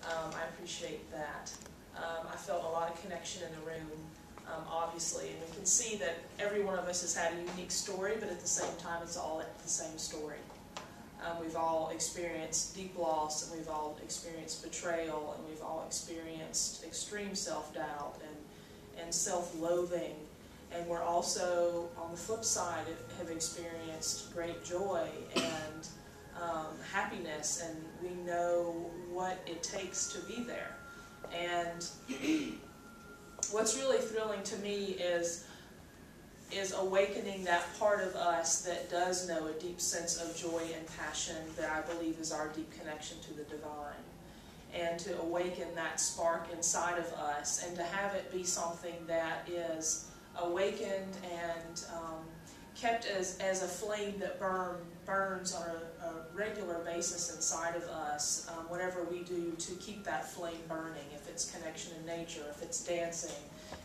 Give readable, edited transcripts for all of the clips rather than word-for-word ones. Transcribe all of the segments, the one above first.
I appreciate that. I felt a lot of connection in the room, obviously, and we can see that every one of us has had a unique story, but at the same time it's all the same story. We've all experienced deep loss, and we've all experienced betrayal, and we've all experienced extreme self-doubt and self-loathing, and we're also, on the flip side, have experienced great joy and happiness, and we know what it takes to be there. And what's really thrilling to me is awakening that part of us that does know a deep sense of joy and passion that I believe is our deep connection to the divine. And to awaken that spark inside of us and to have it be something that is awakened and kept as a flame that burns on a regular basis inside of us, whatever we do to keep that flame burning, if it's connection in nature, if it's dancing,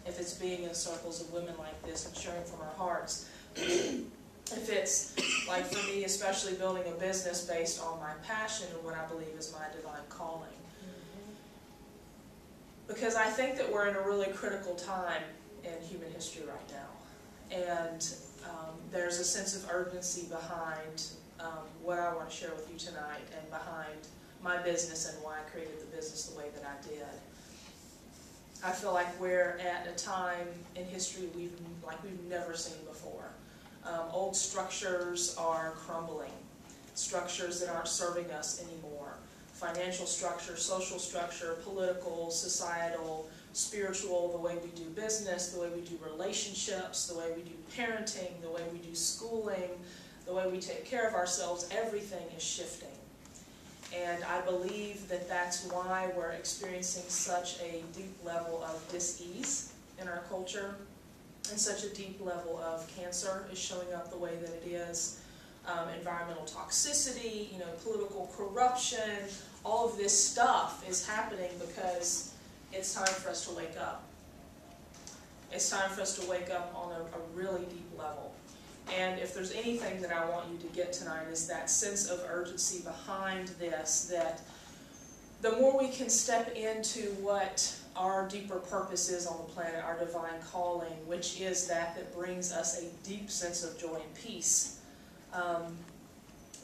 if it's being in circles of women like this and sharing from our hearts, if it's, like for me, especially building a business based on my passion and what I believe is my divine calling. Because I think that we're in a really critical time in human history right now. And there's a sense of urgency behind what I want to share with you tonight and behind my business and why I created the business the way that I did. I feel like we're at a time in history we've never seen before. Old structures are crumbling, structures that aren't serving us anymore. Financial structure, social structure, political, societal, spiritual, the way we do business, the way we do relationships, the way we do parenting, the way we do schooling, the way we take care of ourselves, everything is shifting. And I believe that that's why we're experiencing such a deep level of dis-ease in our culture, and such a deep level of cancer is showing up the way that it is. Environmental toxicity, political corruption, all of this stuff is happening because it's time for us to wake up. It's time for us to wake up on a really deep level. And if there's anything that I want you to get tonight is that sense of urgency behind this, that the more we can step into what our deeper purpose is on the planet, our divine calling, which is that brings us a deep sense of joy and peace,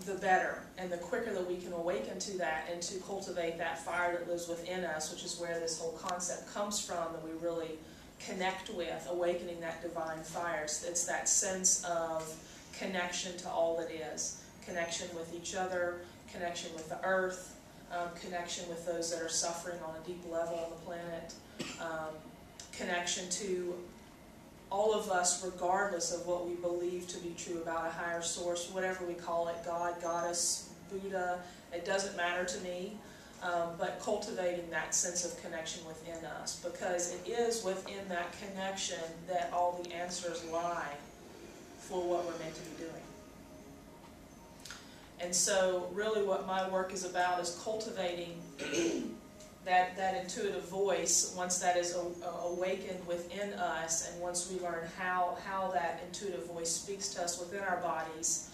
the better. And the quicker that we can awaken to that and to cultivate that fire that lives within us, which is where this whole concept comes from, that we really connect with, awakening that divine fire. It's that sense of connection to all that is. Connection with each other, connection with the earth, connection with those that are suffering on a deep level on the planet, connection to all of us, regardless of what we believe to be true about a higher source, whatever we call it, God, Goddess, Buddha, it doesn't matter to me, but cultivating that sense of connection within us, because it is within that connection that all the answers lie for what we're meant to be doing. And so really what my work is about is cultivating that intuitive voice, once that is awakened within us, and once we learn how that intuitive voice speaks to us within our bodies,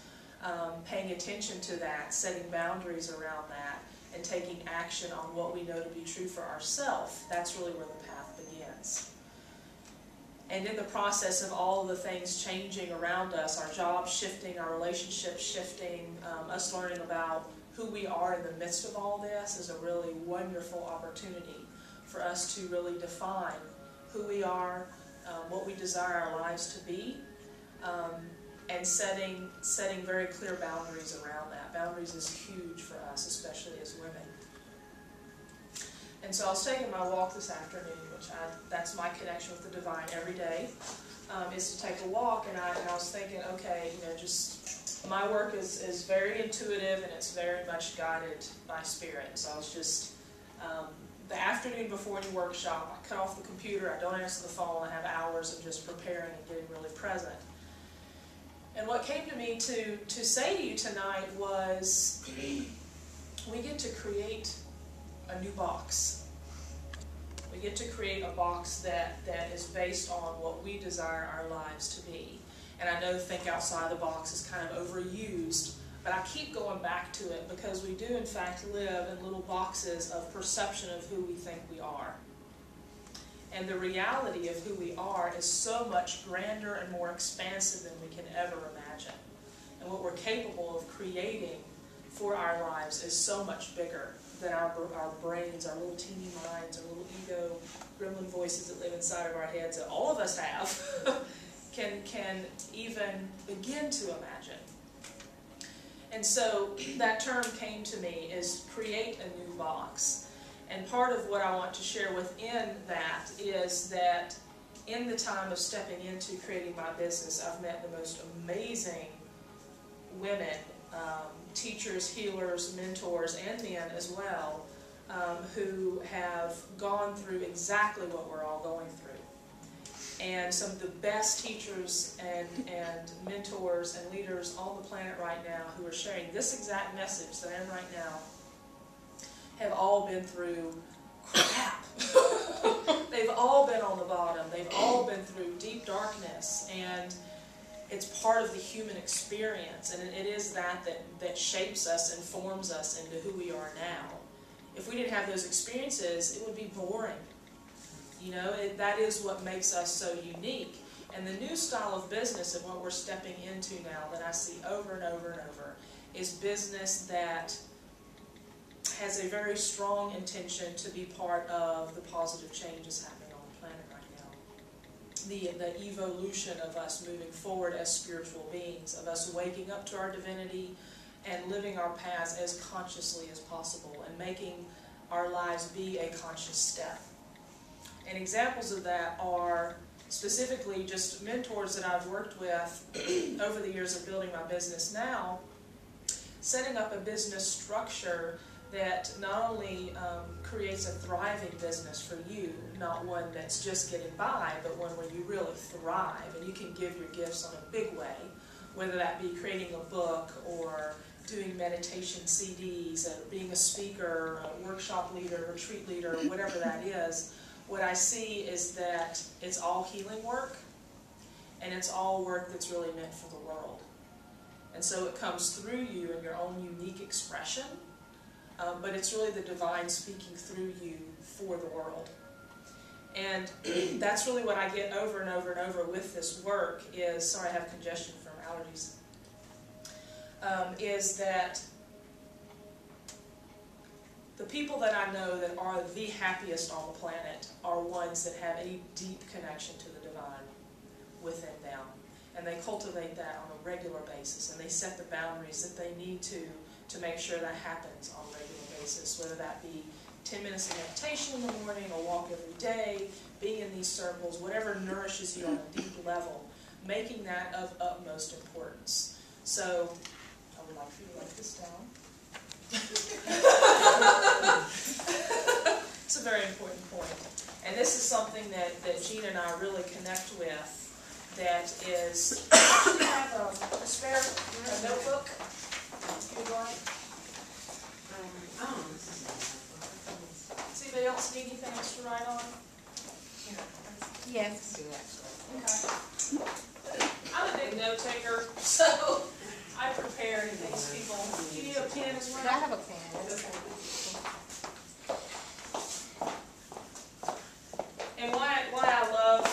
paying attention to that, setting boundaries around that, and taking action on what we know to be true for ourselves, that's really where the path begins. And in the process of all of the things changing around us, our jobs shifting, our relationships shifting, us learning about who we are in the midst of all this is a really wonderful opportunity for us to really define who we are, what we desire our lives to be, and setting very clear boundaries around that. Boundaries is huge for us, especially as women. And so I was taking my walk this afternoon, which that's my connection with the divine every day, is to take a walk, and I was thinking, okay, just my work is very intuitive and it's very much guided by spirit. So I was just, the afternoon before any workshop, I cut off the computer, I don't answer the phone, I have hours of just preparing and getting really present. And what came to me to say to you tonight was, we get to create a new box. We get to create a box that is based on what we desire our lives to be. And I know think outside the box is kind of overused, But I keep going back to it because we do in fact live in little boxes of perception of who we think we are. And the reality of who we are is so much grander and more expansive than we can ever imagine. And what we're capable of creating for our lives is so much bigger than our brains, our little teeny minds, our little ego, gremlin voices that live inside of our heads that all of us have can even begin to imagine. And so that term came to me, is create a new box. And part of what I want to share within that is that in the time of stepping into creating my business, I've met the most amazing women, teachers, healers, mentors, and men as well, who have gone through exactly what we're all going through. And some of the best teachers and mentors and leaders on the planet right now who are sharing this exact message that I am right now have all been through crap. They've all been on the bottom. They've all been through deep darkness, and it's part of the human experience, and it is that shapes us and forms us into who we are now. If we didn't have those experiences, it would be boring. You know, that is what makes us so unique. And the new style of business and what we're stepping into now that I see over and over and over is business that has a very strong intention to be part of the positive changes happening on the planet right now. The evolution of us moving forward as spiritual beings, of us waking up to our divinity and living our paths as consciously as possible and making our lives be a conscious step. And examples of that are specifically just mentors that I've worked with over the years of building my business now, setting up a business structure that not only creates a thriving business for you, not one that's just getting by, but one where you really thrive and you can give your gifts on a big way, whether that be creating a book or doing meditation CDs, being a speaker, a workshop leader, retreat leader, whatever that is. What I see is that it's all healing work, and it's all work that's really meant for the world. And so it comes through you in your own unique expression, but it's really the divine speaking through you for the world. And that's really what I get over and over and over with this work is, sorry I have congestion from allergies, is that the people that I know that are the happiest on the planet are ones that have a deep connection to the divine within them. And they cultivate that on a regular basis, and they set the boundaries that they need to make sure that happens on a regular basis, whether that be 10 minutes of meditation in the morning, a walk every day, being in these circles, whatever nourishes you on a deep level, making that of utmost importance. So, I would like for you to write this down. It's a very important point. And this is something that Gina and I really connect with, that is, do you have a spare notebook? If you'd like. Does anybody else need anything else to write on? Yes. Okay. I'm a big note taker, so I prepare these people. Do you need a pen as well? I have a pen. Okay. And why I love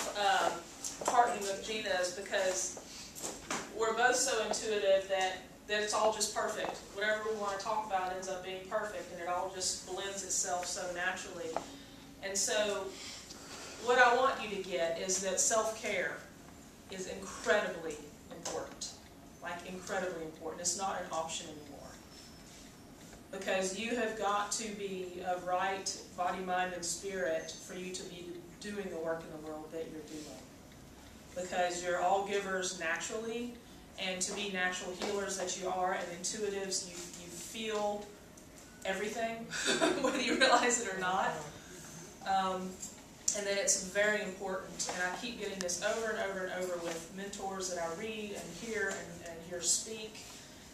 partnering with Gina is because we're both so intuitive that it's all just perfect. Whatever we want to talk about ends up being perfect, and it all just blends itself so naturally. And so what I want you to get is that self-care is incredibly important. Like incredibly important. It's not an option anymore. Because you have got to be of right body, mind, and spirit for you to be doing the work in the world that you're doing. Because you're all givers naturally, and to be natural healers that you are and intuitives, you feel everything, whether you realize it or not. And that it's very important. And I keep getting this over and over and over with mentors that I read and hear and hear speak,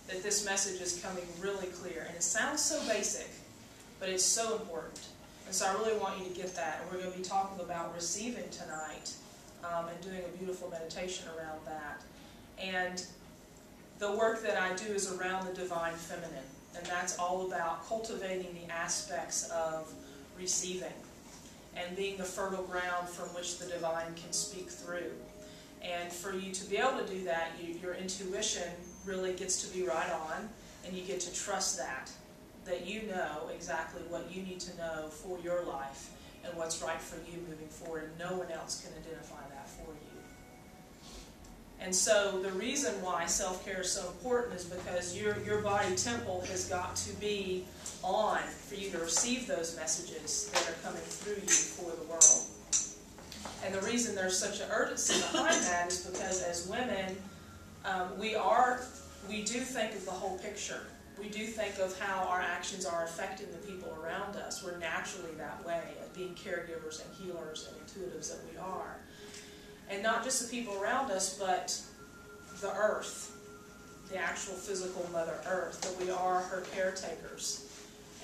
that this message is coming really clear. And it sounds so basic, but it's so important. And so I really want you to get that. And we're going to be talking about receiving tonight and doing a beautiful meditation around that. And the work that I do is around the divine feminine, and that's all about cultivating the aspects of receiving and being the fertile ground from which the divine can speak through. And for you to be able to do that, your intuition really gets to be right on, and you get to trust that you know exactly what you need to know for your life and what's right for you moving forward, and no one else can identify that for you. And so the reason why self-care is so important is because your body temple has got to be on for you to receive those messages that are coming through you for the world. And the reason there's such an urgency behind that is because as women, we do think of the whole picture. We do think of how our actions are affecting the people around us. We're naturally that way, as being caregivers and healers and intuitives that we are. And not just the people around us, but the earth, the actual physical Mother Earth, that we are her caretakers,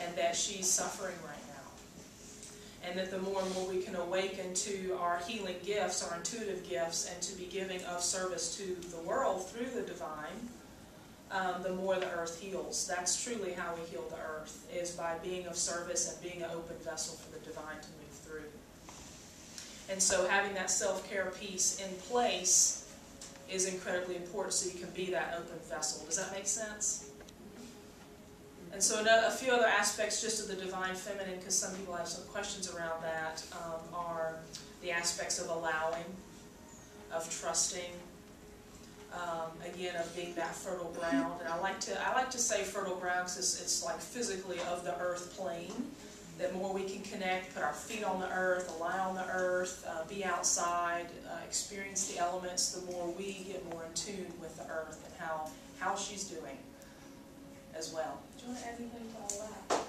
and that she's suffering right now. And that the more and more we can awaken to our healing gifts, our intuitive gifts, and to be giving of service to the world through the divine, the more the earth heals. That's truly how we heal the earth, is by being of service and being an open vessel for the divine to move through. And so having that self-care piece in place is incredibly important so you can be that open vessel. Does that make sense? And so a few other aspects just of the divine feminine, because some people have some questions around that, are the aspects of allowing, of trusting, again, of being that fertile ground. And I like to say fertile ground because it's like physically of the earth plane. That more we can connect, put our feet on the earth, lie on the earth, be outside, experience the elements, the more we get more in tune with the earth and how she's doing as well. Do you want to add anything to all that?